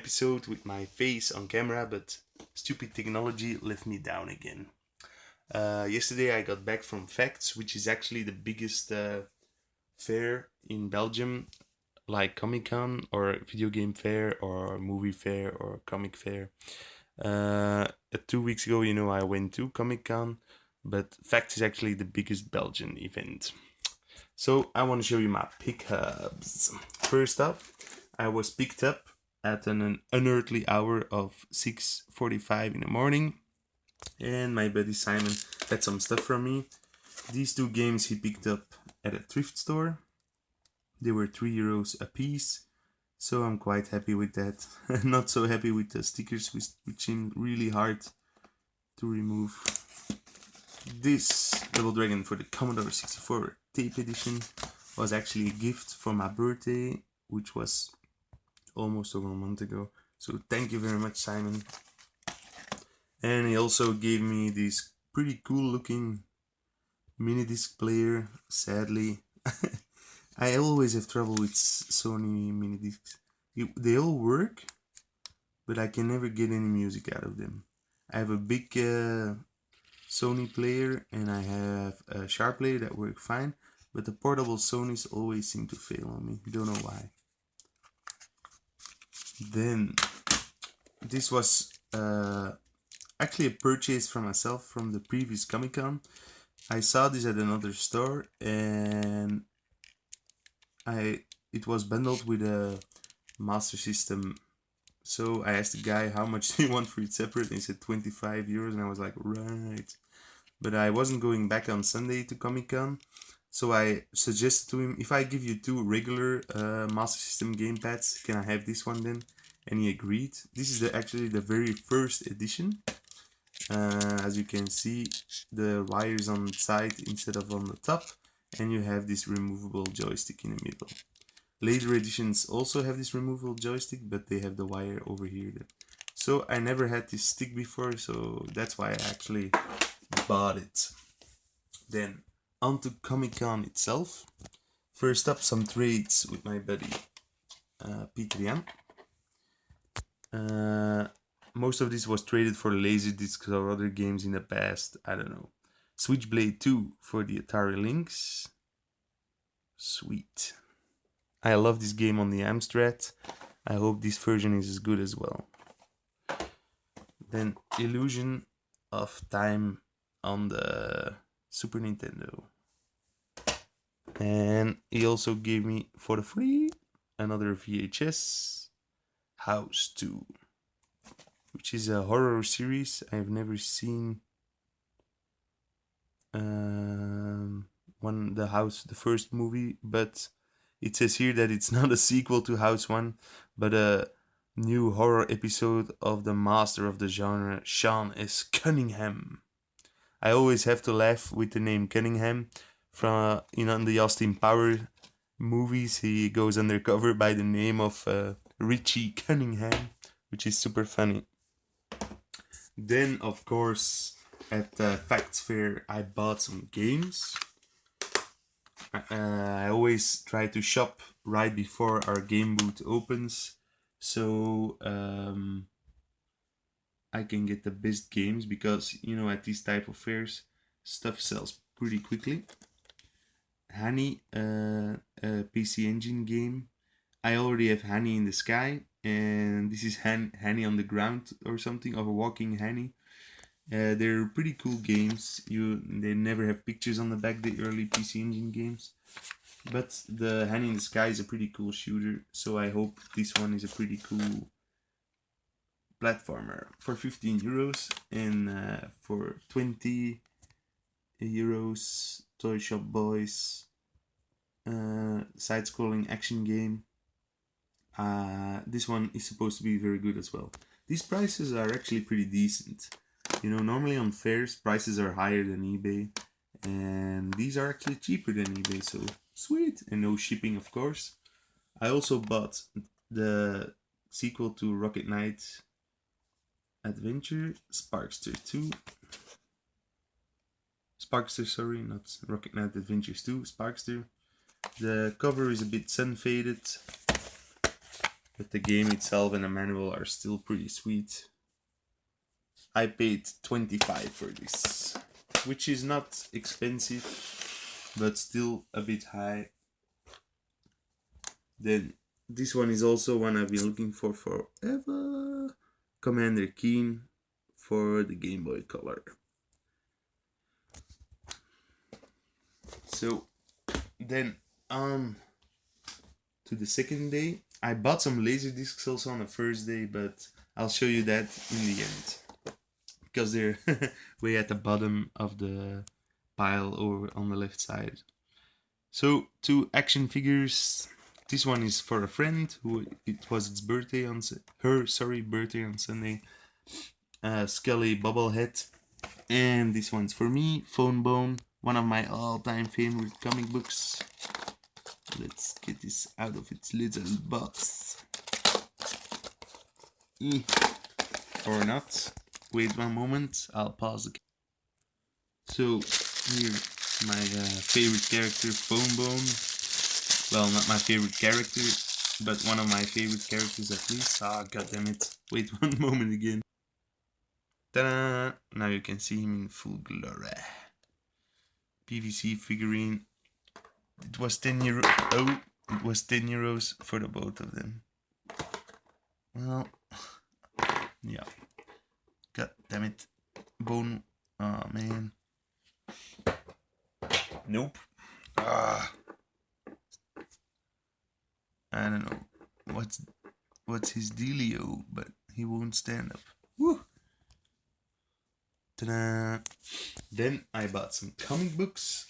episode with my face on camera, but stupid technology let me down again. Yesterday I got back from F.A.C.T.S, which is actually the biggest fair in Belgium, like Comic Con or video game fair or movie fair or comic fair. 2 weeks ago, I went to Comic Con, but F.A.C.T.S is actually the biggest Belgian event. So I want to show you my pickups. First up, I was picked up at an unearthly hour of 6:45 in the morning, and my buddy Simon had some stuff from me. These two games he picked up at a thrift store. They were €3 a piece, so I'm quite happy with that. Not so happy with the stickers, which seem really hard to remove. This Double Dragon for the Commodore 64 tape edition was actually a gift for my birthday, which was almost over a month ago. So thank you very much, Simon. And he also gave me this pretty cool looking mini disc player. Sadly, I always have trouble with Sony mini discs. They all work, but I can never get any music out of them. I have a big Sony player and I have a Sharp player that work fine, but the portable Sonys always seem to fail on me. Don't know why. Then this was actually a purchase for myself from the previous Comic Con. I saw this at another store and it was bundled with a Master System. So I asked the guy how much do you want for it separate, and he said €25, and I was like, right. But I wasn't going back on Sunday to Comic Con, so I suggested to him, if I give you two regular Master System gamepads, can I have this one then? And he agreed. This is actually the very first edition. As you can see, the wires on the side instead of on the top, and you have this removable joystick in the middle. Later editions also have this removable joystick, but they have the wire over here. So I never had this stick before, so that's why I actually bought it. Then onto Comic Con itself. First up, some trades with my buddy Peter Jan. Most of this was traded for Laserdiscs or other games in the past. I don't know. Switchblade 2 for the Atari Lynx. Sweet. I love this game on the Amstrad. I hope this version is as good as well. Then Illusion of Time on the Super Nintendo. And he also gave me for the free another VHS House 2, which is a horror series. I've never seen the first movie, but it says here that it's not a sequel to House 1, but a new horror episode of the master of the genre, Sean S. Cunningham. I always have to laugh with the name Cunningham. From in the Austin Powers movies, he goes undercover by the name of Richie Cunningham, which is super funny. Then, of course, at the F.A.C.T.S fair, I bought some games. I always try to shop right before our game booth opens, so I can get the best games, because at these type of fairs stuff sells pretty quickly. Honey, a PC Engine game. I already have Honey in the Sky, and this is Honey on the Ground or something, of a walking honey. They're pretty cool games. They never have pictures on the back, the early PC Engine games. But the Honey in the Sky is a pretty cool shooter, so I hope this one is a pretty cool platformer. For €15 and for €20, Toy Shop Boys side-scrolling action game. This one is supposed to be very good as well. These prices are actually pretty decent. Normally on fairs prices are higher than eBay, and these are actually cheaper than eBay, so sweet. And no shipping, of course. I also bought the sequel to Rocket Knight Adventure, Sparkster 2. Sparkster, sorry, not Rocket Knight Adventures 2, Sparkster. The cover is a bit sun faded, but the game itself and the manual are still pretty sweet. I paid 25 for this, which is not expensive, but still a bit high. Then this one is also one I've been looking for forever. Commander Keen for the Game Boy Color. So then on to the second day. I bought some laser discs also on the first day, but I'll show you that in the end, because they're way at the bottom of the pile over on the left side. So 2 action figures. This one is for a friend who it was its birthday on birthday on Sunday. Scully bobblehead, and this one's for me. Phone Bone, one of my all-time favorite comic books. Let's get this out of its little box. Or not. Wait one moment, I'll pause again. So here, my favorite character, Phone Bone. Well, not my favorite character, but one of my favorite characters at least. Ah, goddammit. Wait one moment again. Ta-da! Now you can see him in full glory. PVC figurine. It was 10 euro. Oh, it was 10 euros for the both of them. Well, yeah. God damn it. Bone. Oh man. Nope. Ah. I don't know what's his dealio, but he won't stand up. Woo. Ta-da. Then I bought some comic books.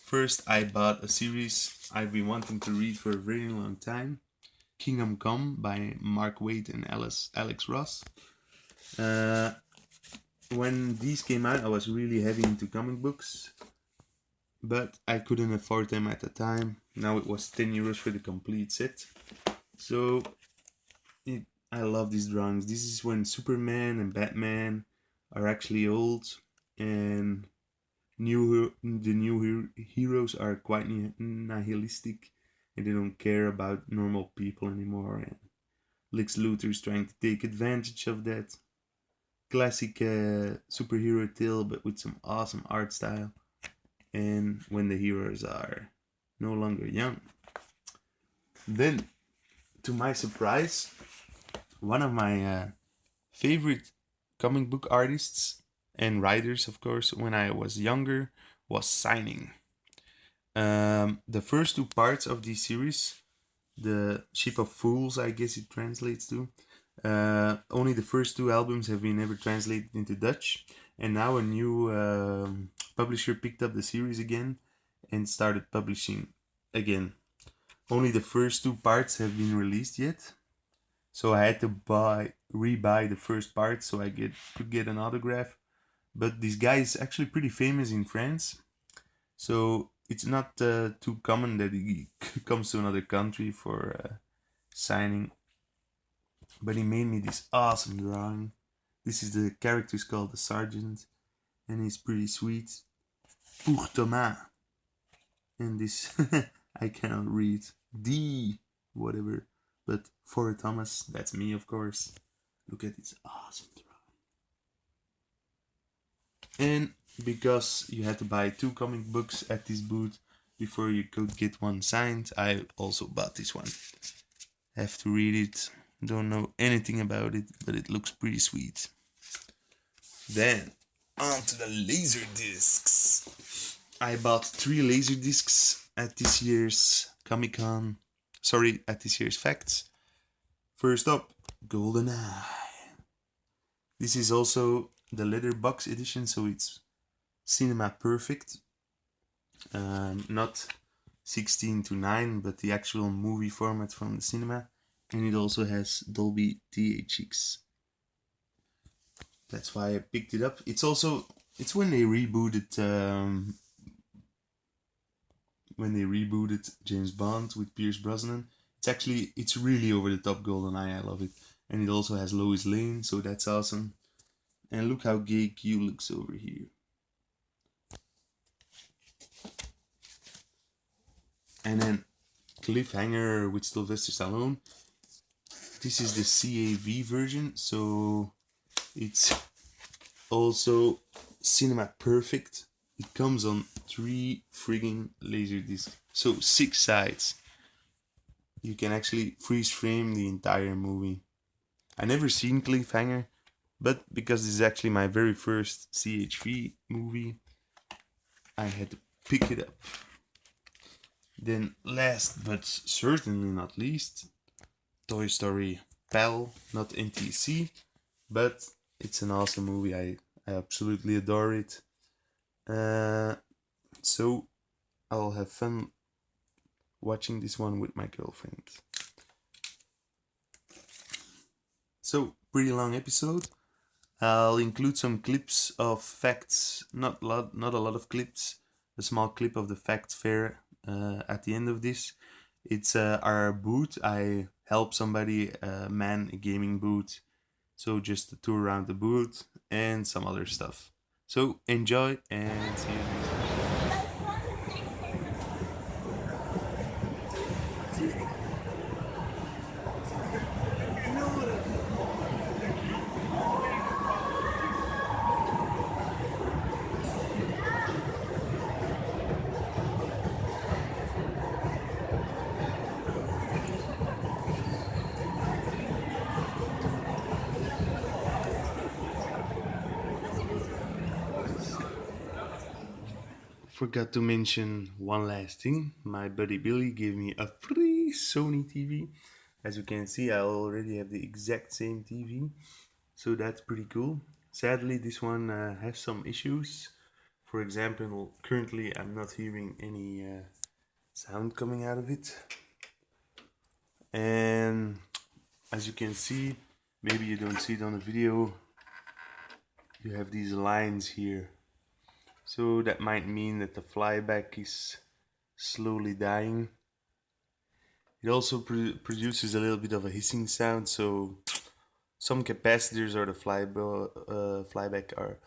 First, I bought a series I've been wanting to read for a very long time. Kingdom Come by Mark Waid and Alex Ross. When these came out, I was really heavy into comic books, but I couldn't afford them at the time. Now it was 10 euros for the complete set. So I love these drawings. This is when Superman and Batman are actually old, and the new heroes are quite nihilistic, and they don't care about normal people anymore. And Lex Luthor's trying to take advantage of that. Classic superhero tale, but with some awesome art style. And when the heroes are no longer young. Then, to my surprise, one of my favorite comic book artists and writers, of course, when I was younger, was signing. The first 2 parts of this series, the Ship of Fools, I guess it translates to, only the first 2 albums have been ever translated into Dutch, and now a new publisher picked up the series again and started publishing again. Only the first 2 parts have been released yet, so I had to rebuy the first part so I could get an autograph. But this guy is actually pretty famous in France, so it's not too common that he comes to another country for signing. But he made me this awesome drawing. This is the character's called the Sergeant, and he's pretty sweet. Pour Thomas. And this, I cannot read. D whatever. But for Thomas, that's me, of course. Look at this awesome drawing. And because you had to buy 2 comic books at this booth before you could get one signed, I also bought this one. Have to read it. Don't know anything about it, but it looks pretty sweet. Then, on to the laser discs. I bought 3 laser discs at this year's Comic-Con. Sorry, at this year's F.A.C.T.S. First up, GoldenEye. This is also the leather box edition, so it's cinema perfect. Not 16:9, but the actual movie format from the cinema. And it also has Dolby THX. That's why I picked it up. It's when they rebooted James Bond with Pierce Brosnan. It's really over the top GoldenEye. I love it. And it also has Lois Lane, so that's awesome. And look how gay Q looks over here. And then cliffhanger with Sylvester Stallone. This is the CAV version, so it's also cinema perfect. It comes on 3 friggin' laser discs, so 6 sides. You can actually freeze frame the entire movie. I never seen Cliffhanger, but because this is actually my very first CHV movie, I had to pick it up. Then last but certainly not least, Toy Story PAL, not NTSC, but it's an awesome movie. I absolutely adore it. So I'll have fun watching this one with my girlfriend. So, pretty long episode. I'll include some clips of facts, not a lot of clips, a small clip of the fact fair at the end of this. It's our booth. I help somebody man a gaming booth, so just a tour around the booth and some other stuff. So enjoy and see you next time. Forgot to mention one last thing. My buddy Billy gave me a free Sony TV. As you can see, I already have the exact same TV, so that's pretty cool. Sadly, this one has some issues. For example, currently I'm not hearing any sound coming out of it. And as you can see, maybe you don't see it on the video, you have these lines here. So that might mean that the flyback is slowly dying. It also produces a little bit of a hissing sound, so some capacitors or the flyback are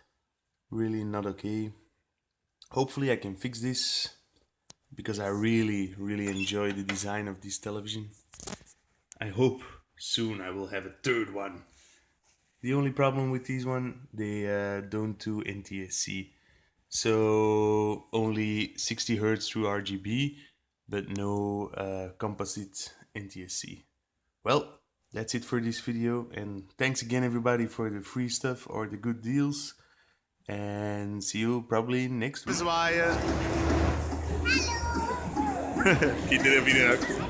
really not okay. Hopefully I can fix this, because I really enjoy the design of this television. I hope soon I will have a third one. The only problem with these one, they don't do NTSC. So only 60 Hz through RGB, but no composite NTSC. Well, that's it for this video, and thanks again everybody for the free stuff or the good deals, and see you probably next week. Hallo! Kinderen,